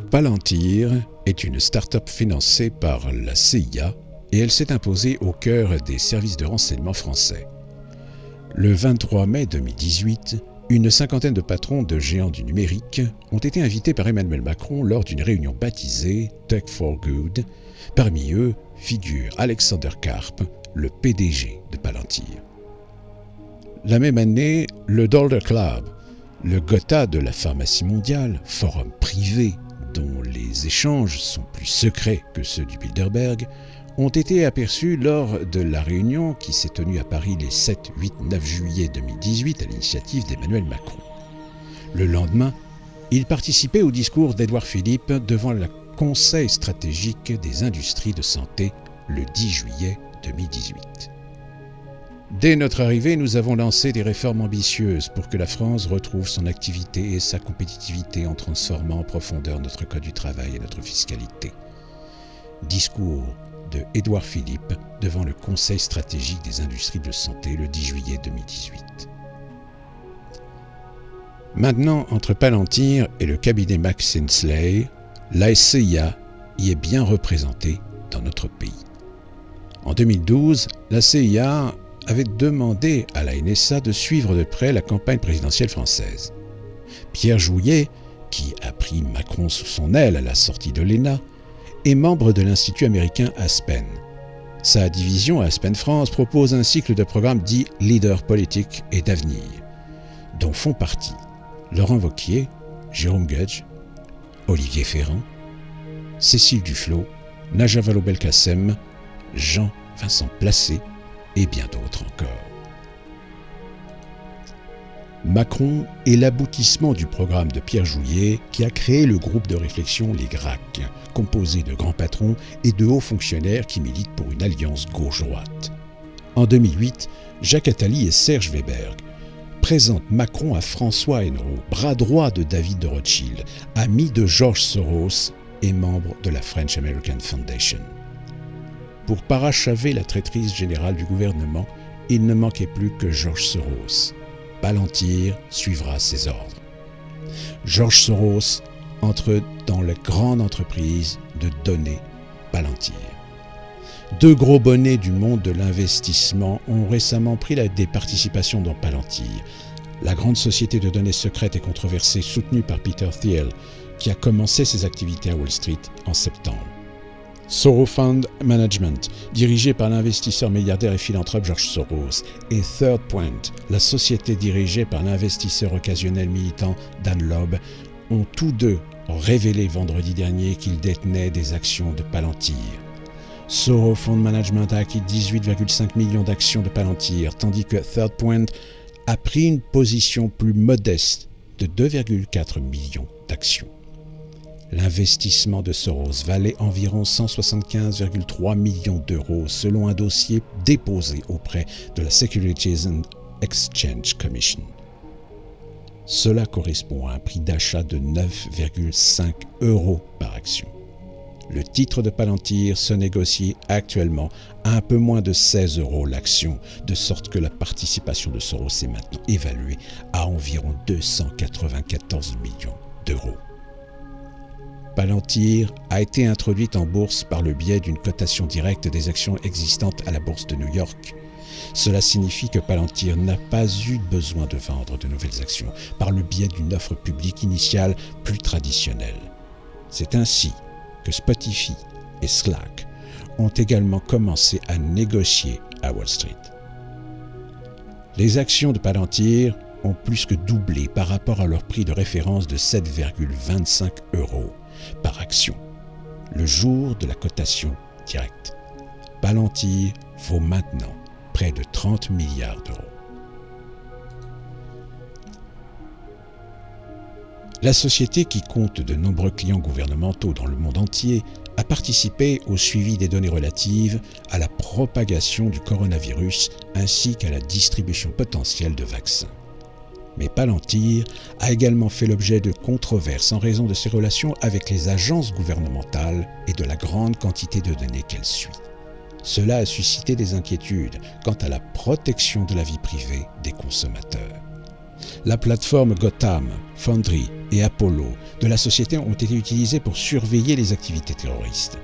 Palantir est une start-up financée par la CIA et elle s'est imposée au cœur des services de renseignement français. Le 23 mai 2018, une cinquantaine de patrons de géants du numérique ont été invités par Emmanuel Macron lors d'une réunion baptisée Tech for Good. Parmi eux figure Alexander Karp, le PDG de Palantir. La même année, le Dolder Club, le Gotha de la pharmacie mondiale, forum privé dont les échanges sont plus secrets que ceux du Bilderberg, ont été aperçus lors de la réunion qui s'est tenue à Paris les 7, 8, 9 juillet 2018 à l'initiative d'Emmanuel Macron. Le lendemain, il participait au discours d'Édouard Philippe devant le Conseil stratégique des industries de santé le 10 juillet 2018. Dès notre arrivée, nous avons lancé des réformes ambitieuses pour que la France retrouve son activité et sa compétitivité en transformant en profondeur notre code du travail et notre fiscalité. Discours de Édouard Philippe devant le Conseil stratégique des industries de santé le 10 juillet 2018. Maintenant, entre Palantir et le cabinet McKinsey, la CIA y est bien représentée dans notre pays. En 2012, la CIA avait demandé à la NSA de suivre de près la campagne présidentielle française. Pierre Jouyet, qui a pris Macron sous son aile à la sortie de l'ENA, est membre de l'Institut américain Aspen. Sa division Aspen France propose un cycle de programmes dits « Leaders politiques et d'avenir », dont font partie Laurent Wauquiez, Jérôme Gudge, Olivier Ferrand, Cécile Duflot, Najat Vallaud-Belkacem, Jean-Vincent Placé, et bien d'autres encore. Macron est l'aboutissement du programme de Pierre Jouyet qui a créé le groupe de réflexion Les GRAC, composé de grands patrons et de hauts fonctionnaires qui militent pour une alliance gauche-droite. En 2008, Jacques Attali et Serge Weberg présentent Macron à François Henrot, bras droit de David de Rothschild, ami de George Soros et membre de la French American Foundation. Pour parachever la traîtrise générale du gouvernement, il ne manquait plus que George Soros. Palantir suivra ses ordres. George Soros entre dans la grande entreprise de données Palantir. Deux gros bonnets du monde de l'investissement ont récemment pris des participations dans Palantir, la grande société de données secrètes et controversée soutenue par Peter Thiel, qui a commencé ses activités à Wall Street en septembre. Soros Fund Management, dirigé par l'investisseur milliardaire et philanthrope George Soros, et Third Point, la société dirigée par l'investisseur occasionnel militant Dan Loeb, ont tous deux révélé vendredi dernier qu'ils détenaient des actions de Palantir. Soros Fund Management a acquis 18,5 millions d'actions de Palantir, tandis que Third Point a pris une position plus modeste de 2,4 millions d'actions. L'investissement de Soros valait environ 175,3 millions d'euros selon un dossier déposé auprès de la Securities and Exchange Commission. Cela correspond à un prix d'achat de 9,5 € par action. Le titre de Palantir se négocie actuellement à un peu moins de 16 € l'action, de sorte que la participation de Soros est maintenant évaluée à environ 294 millions d'euros. Palantir a été introduite en bourse par le biais d'une cotation directe des actions existantes à la bourse de New York. Cela signifie que Palantir n'a pas eu besoin de vendre de nouvelles actions par le biais d'une offre publique initiale plus traditionnelle. C'est ainsi que Spotify et Slack ont également commencé à négocier à Wall Street. Les actions de Palantir ont plus que doublé par rapport à leur prix de référence de 7,25 € par action, le jour de la cotation directe. Palantir vaut maintenant près de 30 milliards d'euros. La société, qui compte de nombreux clients gouvernementaux dans le monde entier, a participé au suivi des données relatives à la propagation du coronavirus ainsi qu'à la distribution potentielle de vaccins. Mais Palantir a également fait l'objet de controverses en raison de ses relations avec les agences gouvernementales et de la grande quantité de données qu'elle suit. Cela a suscité des inquiétudes quant à la protection de la vie privée des consommateurs. La plateforme Gotham, Foundry et Apollo de la société ont été utilisées pour surveiller les activités terroristes.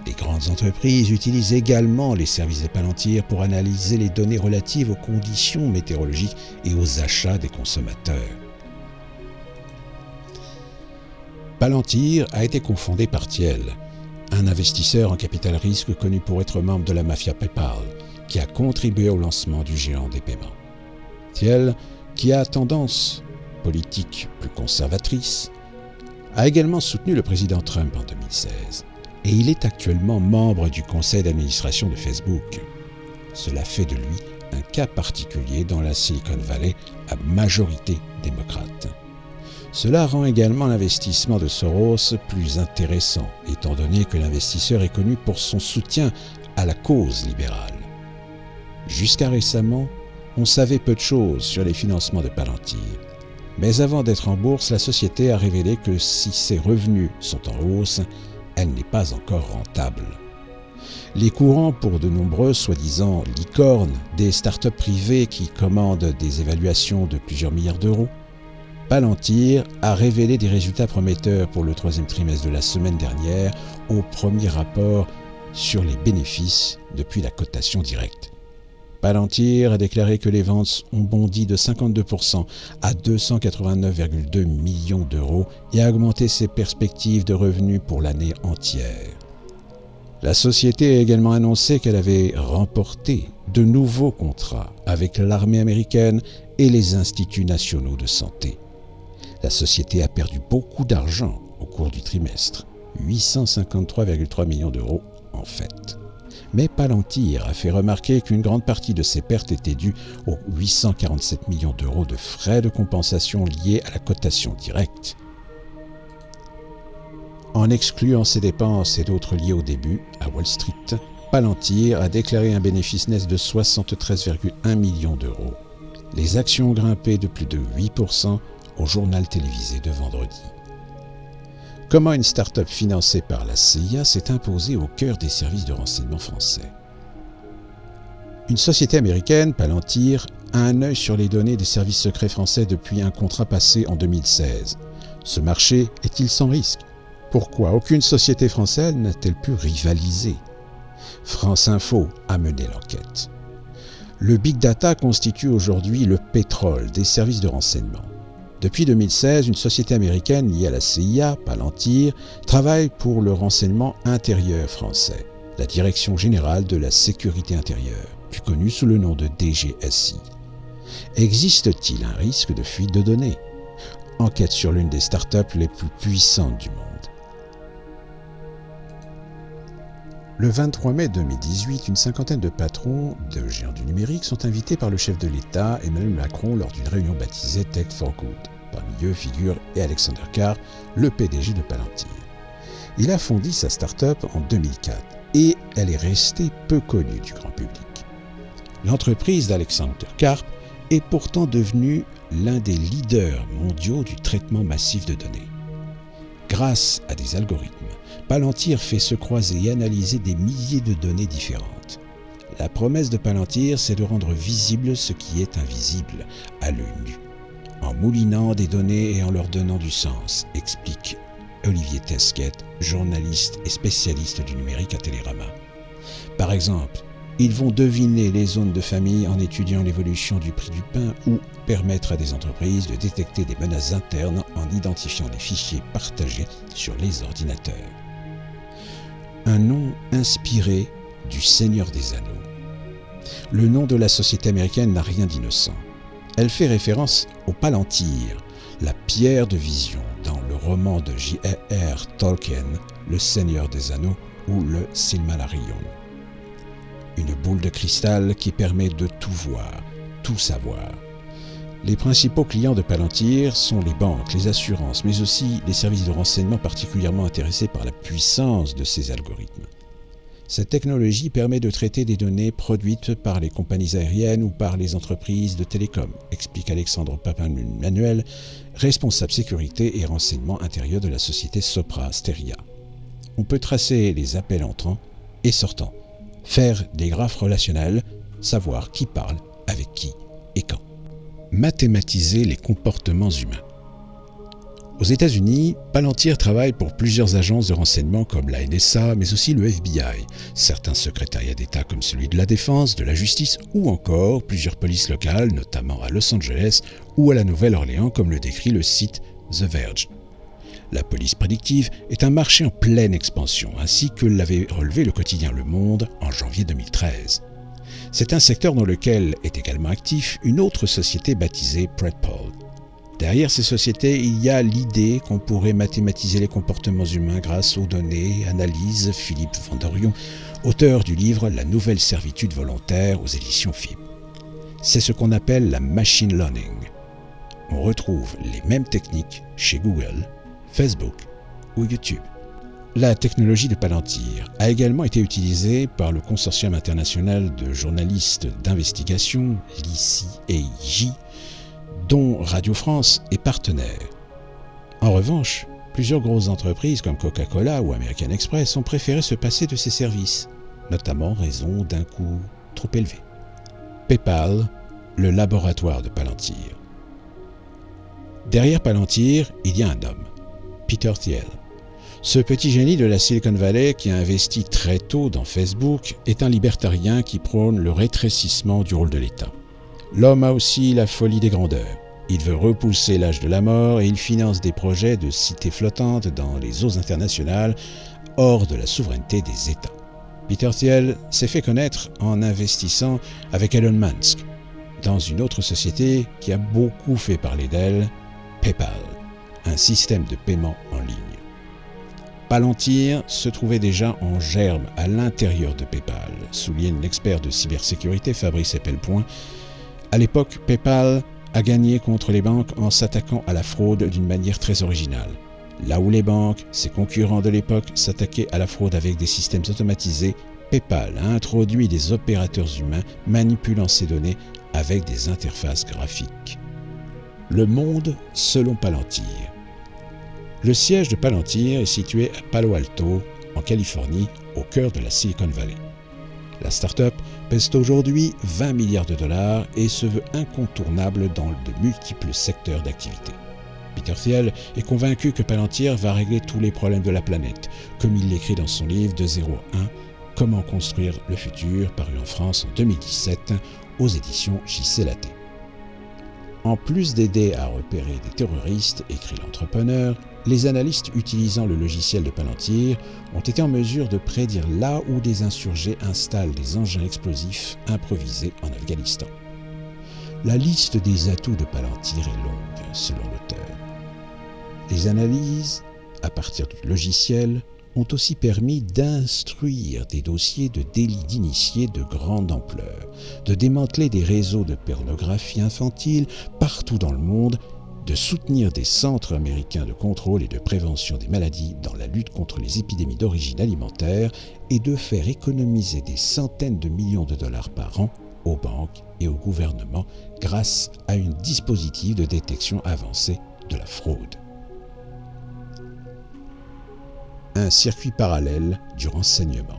Les grandes entreprises utilisent également les services de Palantir pour analyser les données relatives aux conditions météorologiques et aux achats des consommateurs. Palantir a été cofondé par Thiel, un investisseur en capital risque connu pour être membre de la mafia PayPal, qui a contribué au lancement du géant des paiements. Thiel, qui a tendance politique plus conservatrice, a également soutenu le président Trump en 2016. Et il est actuellement membre du conseil d'administration de Facebook. Cela fait de lui un cas particulier dans la Silicon Valley à majorité démocrate. Cela rend également l'investissement de Soros plus intéressant, étant donné que l'investisseur est connu pour son soutien à la cause libérale. Jusqu'à récemment, on savait peu de choses sur les financements de Palantir. Mais avant d'être en bourse, la société a révélé que si ses revenus sont en hausse, elle n'est pas encore rentable. Les courants pour de nombreuses soi-disant licornes, des startups privées qui commandent des évaluations de plusieurs milliards d'euros, Palantir a révélé des résultats prometteurs pour le troisième trimestre de la semaine dernière au premier rapport sur les bénéfices depuis la cotation directe. Palantir a déclaré que les ventes ont bondi de 52% à 289,2 millions d'euros et a augmenté ses perspectives de revenus pour l'année entière. La société a également annoncé qu'elle avait remporté de nouveaux contrats avec l'armée américaine et les instituts nationaux de santé. La société a perdu beaucoup d'argent au cours du trimestre, 853,3 millions d'euros en fait. Mais Palantir a fait remarquer qu'une grande partie de ces pertes étaient dues aux 847 millions d'euros de frais de compensation liés à la cotation directe. En excluant ces dépenses et d'autres liées au début, à Wall Street, Palantir a déclaré un bénéfice net de 73,1 millions d'euros. Les actions ont grimpé de plus de 8% au journal télévisé de vendredi. Comment une start-up financée par la CIA s'est imposée au cœur des services de renseignement français. Une société américaine, Palantir, a un œil sur les données des services secrets français depuis un contrat passé en 2016. Ce marché est-il sans risque? Pourquoi aucune société française n'a-t-elle pu rivaliser? France Info a mené l'enquête. Le big data constitue aujourd'hui le pétrole des services de renseignement. Depuis 2016, une société américaine liée à la CIA, Palantir, travaille pour le renseignement intérieur français, la Direction générale de la sécurité intérieure, plus connue sous le nom de DGSI. Existe-t-il un risque de fuite de données? Enquête sur l'une des startups les plus puissantes du monde. Le 23 mai 2018, une cinquantaine de patrons de géants du numérique sont invités par le chef de l'État, Emmanuel Macron, lors d'une réunion baptisée Tech for Good. Parmi eux figure Alexander Karp, le PDG de Palantir. Il a fondé sa start-up en 2004 et elle est restée peu connue du grand public. L'entreprise d'Alexander Karp est pourtant devenue l'un des leaders mondiaux du traitement massif de données. Grâce à des algorithmes, Palantir fait se croiser et analyser des milliers de données différentes. La promesse de Palantir, c'est de rendre visible ce qui est invisible à l'œil nu, en moulinant des données et en leur donnant du sens, explique Olivier Tesquet, journaliste et spécialiste du numérique à Télérama. Par exemple, ils vont deviner les zones de famille en étudiant l'évolution du prix du pain ou permettre à des entreprises de détecter des menaces internes en identifiant les fichiers partagés sur les ordinateurs. Un nom inspiré du Seigneur des Anneaux. Le nom de la société américaine n'a rien d'innocent. Elle fait référence au Palantir, la pierre de vision dans le roman de J.R.R. Tolkien, Le Seigneur des Anneaux ou le Silmarillion. Une boule de cristal qui permet de tout voir, tout savoir. Les principaux clients de Palantir sont les banques, les assurances, mais aussi les services de renseignement particulièrement intéressés par la puissance de ces algorithmes. Cette technologie permet de traiter des données produites par les compagnies aériennes ou par les entreprises de télécom, explique Alexandre Papin-Manuel, responsable sécurité et renseignement intérieur de la société Sopra Steria. On peut tracer les appels entrants et sortants, faire des graphes relationnels, savoir qui parle, avec qui et quand. Mathématiser les comportements humains. Aux États-Unis, Palantir travaille pour plusieurs agences de renseignement comme la NSA, mais aussi le FBI, certains secrétariats d'État comme celui de la Défense, de la Justice ou encore plusieurs polices locales, notamment à Los Angeles ou à la Nouvelle-Orléans, comme le décrit le site The Verge. La police prédictive est un marché en pleine expansion, ainsi que l'avait relevé le quotidien Le Monde en janvier 2013. C'est un secteur dans lequel est également actif une autre société baptisée Predpol. Derrière ces sociétés, il y a l'idée qu'on pourrait mathématiser les comportements humains grâce aux données, analyse Philippe Vanderion, auteur du livre La nouvelle servitude volontaire aux éditions FIB. C'est ce qu'on appelle la machine learning. On retrouve les mêmes techniques chez Google, Facebook ou YouTube. La technologie de Palantir a également été utilisée par le Consortium international de journalistes d'investigation, l'ICAJ, dont Radio France est partenaire. En revanche, plusieurs grosses entreprises comme Coca-Cola ou American Express ont préféré se passer de ces services, notamment en raison d'un coût trop élevé. PayPal, le laboratoire de Palantir. Derrière Palantir, il y a un homme, Peter Thiel. Ce petit génie de la Silicon Valley qui a investi très tôt dans Facebook est un libertarien qui prône le rétrécissement du rôle de l'État. L'homme a aussi la folie des grandeurs. Il veut repousser l'âge de la mort et il finance des projets de cités flottantes dans les eaux internationales, hors de la souveraineté des États. Peter Thiel s'est fait connaître en investissant avec Elon Musk dans une autre société qui a beaucoup fait parler d'elle, PayPal, un système de paiement en ligne. Palantir se trouvait déjà en germe à l'intérieur de PayPal, souligne l'expert de cybersécurité Fabrice Epelpoint. À l'époque, PayPal a gagné contre les banques en s'attaquant à la fraude d'une manière très originale. Là où les banques, ses concurrents de l'époque, s'attaquaient à la fraude avec des systèmes automatisés, PayPal a introduit des opérateurs humains manipulant ces données avec des interfaces graphiques. Le monde selon Palantir. Le siège de Palantir est situé à Palo Alto, en Californie, au cœur de la Silicon Valley. La start-up pèse aujourd'hui 20 milliards de dollars et se veut incontournable dans de multiples secteurs d'activité. Peter Thiel est convaincu que Palantir va régler tous les problèmes de la planète, comme il l'écrit dans son livre de 0 à 1, Comment construire le futur, paru en France en 2017 aux éditions J.C. Laté. En plus d'aider à repérer des terroristes, écrit l'entrepreneur, les analystes utilisant le logiciel de Palantir ont été en mesure de prédire là où des insurgés installent des engins explosifs improvisés en Afghanistan. La liste des atouts de Palantir est longue, selon l'auteur. Les analyses, à partir du logiciel, ont aussi permis d'instruire des dossiers de délits d'initiés de grande ampleur, de démanteler des réseaux de pornographie infantile partout dans le monde, de soutenir des centres américains de contrôle et de prévention des maladies dans la lutte contre les épidémies d'origine alimentaire et de faire économiser des centaines de millions de dollars par an aux banques et au gouvernement grâce à un dispositif de détection avancée de la fraude. Un circuit parallèle du renseignement.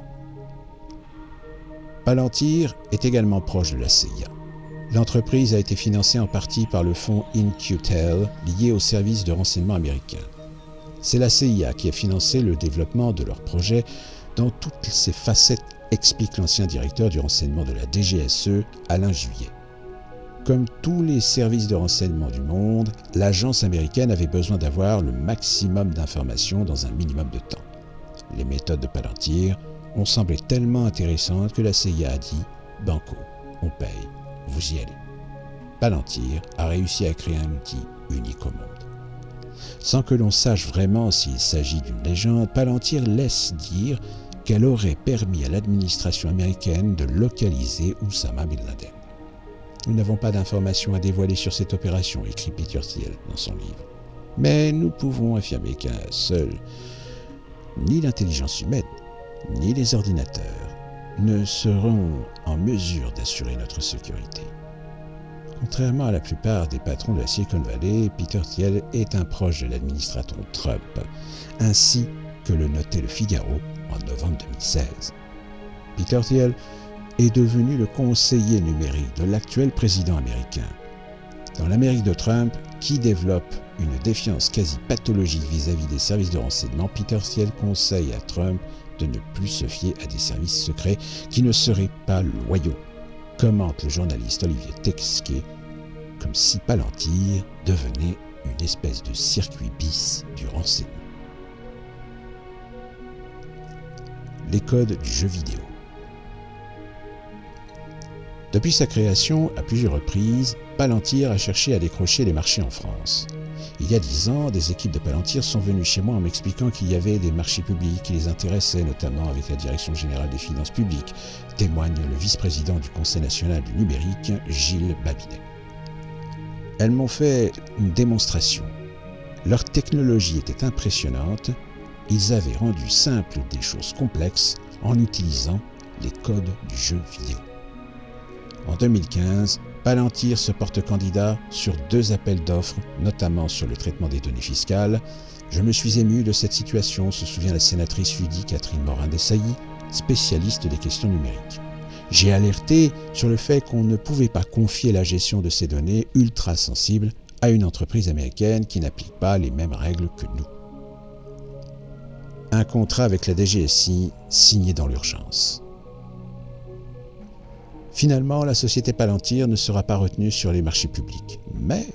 Palantir est également proche de la CIA. L'entreprise a été financée en partie par le fonds In-Q-Tel, lié au service de renseignement américain. C'est la CIA qui a financé le développement de leur projet dans toutes ses facettes, explique l'ancien directeur du renseignement de la DGSE, Alain Juillet. Comme tous les services de renseignement du monde, l'agence américaine avait besoin d'avoir le maximum d'informations dans un minimum de temps. Les méthodes de Palantir ont semblé tellement intéressantes que la CIA a dit « Banco, on paye, vous y allez ». Palantir a réussi à créer un outil unique au monde. Sans que l'on sache vraiment s'il s'agit d'une légende, Palantir laisse dire qu'elle aurait permis à l'administration américaine de localiser Oussama Bin Laden. Nous n'avons pas d'informations à dévoiler sur cette opération, écrit Peter Thiel dans son livre. Mais nous pouvon affirmer qu'un seul, ni l'intelligence humaine, ni les ordinateurs ne seront en mesure d'assurer notre sécurité. Contrairement à la plupart des patrons de la Silicon Valley, Peter Thiel est un proche de l'administrateur Trump, ainsi que le notait le Figaro en novembre 2016. Peter Thiel est devenu le conseiller numérique de l'actuel président américain. Dans l'Amérique de Trump, qui développe une défiance quasi pathologique vis-à-vis des services de renseignement, Peter Thiel conseille à Trump de ne plus se fier à des services secrets qui ne seraient pas loyaux, commente le journaliste Olivier Tesquet, comme si Palantir devenait une espèce de circuit bis du renseignement. Les codes du jeu vidéo. Depuis sa création, à plusieurs reprises, Palantir a cherché à décrocher les marchés en France. Il y a 10 ans, des équipes de Palantir sont venues chez moi en m'expliquant qu'il y avait des marchés publics qui les intéressaient, notamment avec la Direction générale des finances publiques, témoigne le vice-président du Conseil national du numérique, Gilles Babinet. Elles m'ont fait une démonstration. Leur technologie était impressionnante. Ils avaient rendu simple des choses complexes en utilisant les codes du jeu vidéo. En 2015, Palantir se porte candidat sur 2 appels d'offres, notamment sur le traitement des données fiscales. Je me suis ému de cette situation, se souvient la sénatrice UDI Catherine Morin-Desailly, spécialiste des questions numériques. J'ai alerté sur le fait qu'on ne pouvait pas confier la gestion de ces données ultra sensibles à une entreprise américaine qui n'applique pas les mêmes règles que nous. Un contrat avec la DGSI signé dans l'urgence. Finalement, la société Palantir ne sera pas retenue sur les marchés publics. Mais,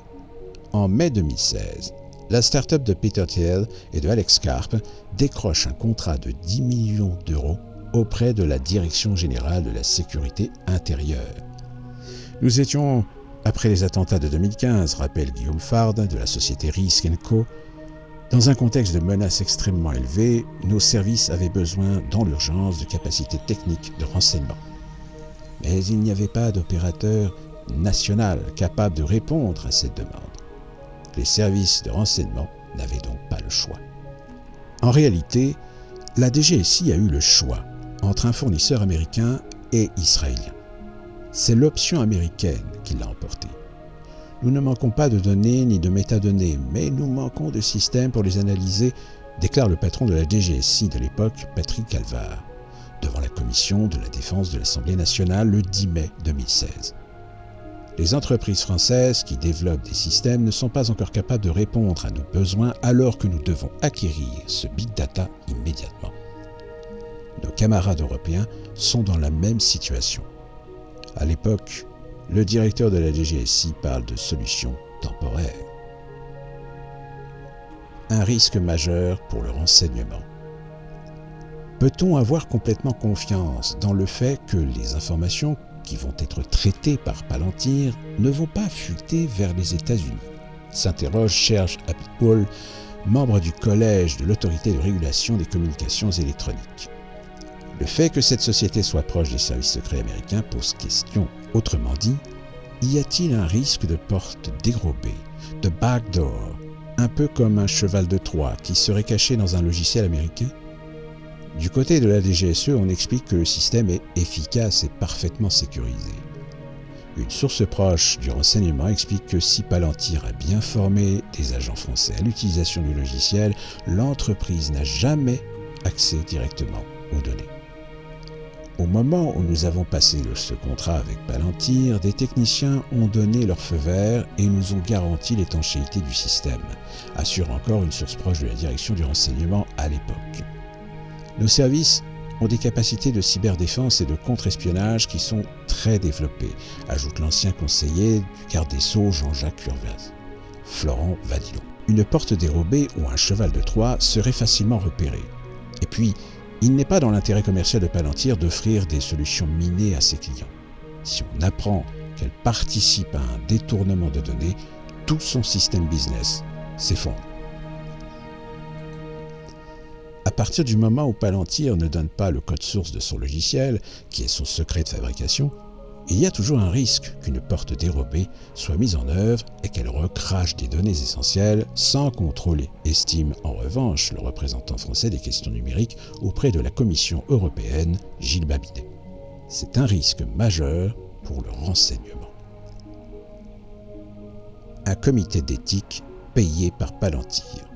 en mai 2016, la start-up de Peter Thiel et de Alex Karp décroche un contrat de 10 millions d'euros auprès de la Direction générale de la sécurité intérieure. Nous étions après les attentats de 2015, rappelle Guillaume Fard de la société Risk & Co. Dans un contexte de menaces extrêmement élevées, nos services avaient besoin dans l'urgence de capacités techniques de renseignement. Mais il n'y avait pas d'opérateur national capable de répondre à cette demande. Les services de renseignement n'avaient donc pas le choix. En réalité, la DGSI a eu le choix entre un fournisseur américain et israélien. C'est l'option américaine qui l'a emporté. Nous ne manquons pas de données ni de métadonnées, mais nous manquons de systèmes pour les analyser, déclare le patron de la DGSI de l'époque, Patrick Alvar, devant la commission de la défense de l'Assemblée nationale le 10 mai 2016. Les entreprises françaises qui développent des systèmes ne sont pas encore capables de répondre à nos besoins alors que nous devons acquérir ce big data immédiatement. Nos camarades européens sont dans la même situation. À l'époque, le directeur de la DGSI parle de solutions temporaires. Un risque majeur pour le renseignement. Peut-on avoir complètement confiance dans le fait que les informations qui vont être traitées par Palantir ne vont pas fuiter vers les États-Unis ? S'interroge Serge Abitbol, membre du collège de l'autorité de régulation des communications électroniques. Le fait que cette société soit proche des services secrets américains pose question. Autrement dit, y a-t-il un risque de porte dérobée, de backdoor, un peu comme un cheval de Troie qui serait caché dans un logiciel américain ? Du côté de la DGSE, on explique que le système est efficace et parfaitement sécurisé. Une source proche du renseignement explique que si Palantir a bien formé des agents français à l'utilisation du logiciel, l'entreprise n'a jamais accès directement aux données. Au moment où nous avons passé ce contrat avec Palantir, des techniciens ont donné leur feu vert et nous ont garanti l'étanchéité du système, assure encore une source proche de la direction du renseignement à l'époque. Nos services ont des capacités de cyberdéfense et de contre-espionnage qui sont très développées, ajoute l'ancien conseiller du garde des Sceaux Jean-Jacques Urvas, Florent Vadilon. Une porte dérobée ou un cheval de Troie serait facilement repéré. Et puis, il n'est pas dans l'intérêt commercial de Palantir d'offrir des solutions minées à ses clients. Si on apprend qu'elle participe à un détournement de données, tout son système business s'effondre. À partir du moment où Palantir ne donne pas le code source de son logiciel, qui est son secret de fabrication, Il y a toujours un risque qu'une porte dérobée soit mise en œuvre et qu'elle recrache des données essentielles sans contrôler, estime en revanche le représentant français des questions numériques auprès de la Commission européenne, Gilles Babinet. C'est un risque majeur pour le renseignement. Un comité d'éthique payé par Palantir.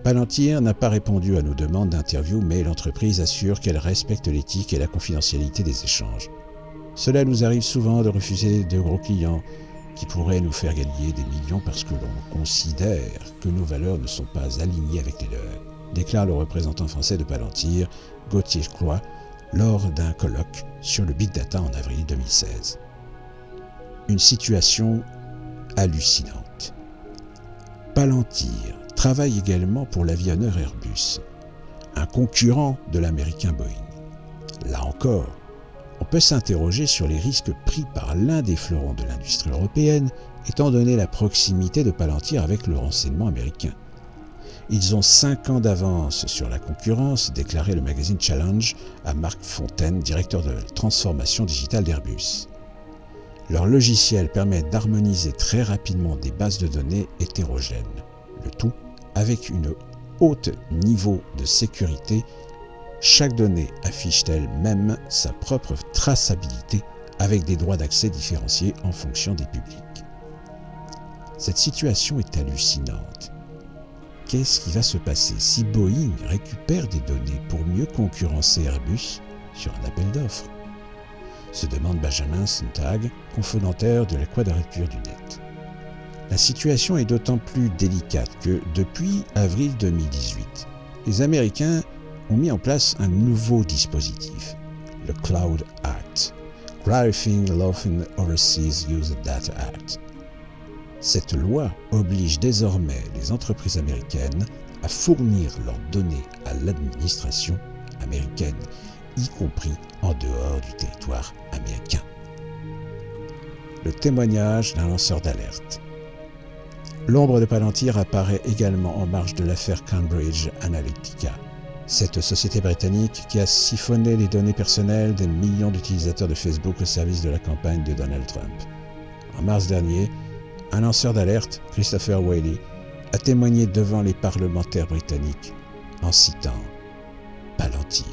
Palantir n'a pas répondu à nos demandes d'interview, mais l'entreprise assure qu'elle respecte l'éthique et la confidentialité des échanges. Cela nous arrive souvent de refuser de gros clients qui pourraient nous faire gagner des millions parce que l'on considère que nos valeurs ne sont pas alignées avec les leurs, déclare le représentant français de Palantir, Gauthier Cloy, lors d'un colloque sur le Big Data en avril 2016. Une situation hallucinante. Palantir travaille également pour l'avionneur Airbus, un concurrent de l'américain Boeing. Là encore, on peut s'interroger sur les risques pris par l'un des fleurons de l'industrie européenne, étant donné la proximité de Palantir avec le renseignement américain. Ils ont 5 ans d'avance sur la concurrence, déclarait le magazine Challenge à Marc Fontaine, directeur de la transformation digitale d'Airbus. Leur logiciel permet d'harmoniser très rapidement des bases de données hétérogènes, le tout avec une haute niveau de sécurité. Chaque donnée affiche elle-même sa propre traçabilité avec des droits d'accès différenciés en fonction des publics. Cette situation est hallucinante. Qu'est-ce qui va se passer si Boeing récupère des données pour mieux concurrencer Airbus sur un appel d'offres ? Se demande Benjamin Sontag, cofondateur de la Quadrature du Net. La situation est d'autant plus délicate que, depuis avril 2018, les Américains ont mis en place un nouveau dispositif, le Cloud Act, Clarifying Law in Overseas Use Data Act. Cette loi oblige désormais les entreprises américaines à fournir leurs données à l'administration américaine, y compris en dehors du territoire américain. Le témoignage d'un lanceur d'alerte. L'ombre de Palantir apparaît également en marge de l'affaire Cambridge Analytica, cette société britannique qui a siphonné les données personnelles des millions d'utilisateurs de Facebook au service de la campagne de Donald Trump. En mars dernier, un lanceur d'alerte, Christopher Whaley, a témoigné devant les parlementaires britanniques en citant Palantir.